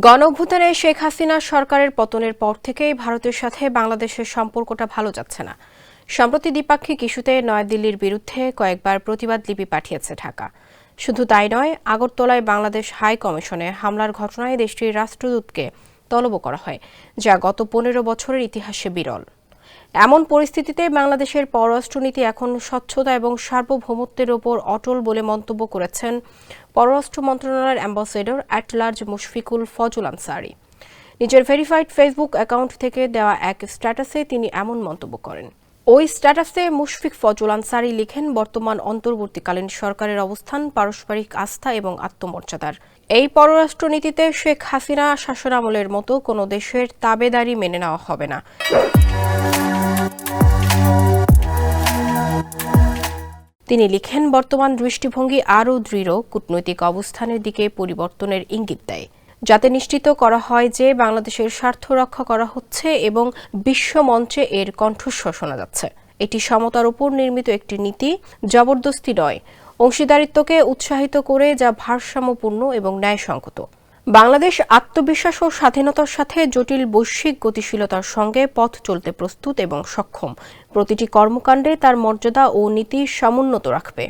গণঅভ্যুত্থানে শেখ হাসিনা সরকারের পতনের পর থেকেই ভারতের সাথে বাংলাদেশের সম্পর্কটা ভালো যাচ্ছে না। সম্প্রতি দ্বিপাক্ষিক ইস্যুতে নয়াদিল্লির বিরুদ্ধে কয়েকবার প্রতিবাদ লিপি পাঠিয়েছে ঢাকা। শুধু তাই নয়, আগরতলায় বাংলাদেশ হাই কমিশনে হামলার ঘটনায় দেশটির রাষ্ট্রদূতকে তলবও করা হয়, যা গত 15 বছরের ইতিহাসে বিরল। এমন পরিস্থিতিতে বাংলাদেশের পররাষ্ট্রনীতি এখন স্বচ্ছতা এবং সার্বভৌমত্বের ওপর অটল বলে মন্তব্য করেছেন পররাষ্ট্র মন্ত্রণালয়ের ambassador at large Mushfiqul Fazal Ansari. নিজের ভেরিফাইড ফেসবুক অ্যাকাউন্ট থেকে দেওয়া এক স্ট্যাটাসে তিনি এমন মন্তব্য করেন। ওই স্ট্যাটাসে মুশফিক ফজল আনসারী লিখেন, বর্তমান অন্তর্বর্তীকালীন সরকারের অবস্থান পারস্পরিক আস্থা এবং আত্মমর্যাদার। এই পররাষ্ট্রনীতিতে শেখ হাসিনা শাসনামলের মতো কোনো দেশের তাবেদারি মেনে নেওয়া হবে না। তিনি লিখেন, বর্তমান দৃষ্টিভঙ্গি আরও দৃঢ় কূটনৈতিক অবস্থানের দিকে পরিবর্তনের ইঙ্গিত দেয়, যাতে নিশ্চিত করা হয় যে বাংলাদেশের স্বার্থ রক্ষা করা হচ্ছে এবং বিশ্বমঞ্চে এর কণ্ঠস্বর শোনা যাচ্ছে। এটি সমতার উপর নির্মিত একটি নীতি, জবরদস্তি নয়, অংশীদারিত্বকে উৎসাহিত করে যা ভারসাম্যপূর্ণ এবং ন্যায়সঙ্গত। বাংলাদেশ আত্মবিশ্বাস ও স্বাধীনতার সাথে জটিল বৈশ্বিক গতিশীলতার সঙ্গে পথ চলতে প্রস্তুত এবং সক্ষম। প্রতিটি কর্মকাণ্ডে তার মর্যাদা ও নীতি সমুন্নত রাখবে।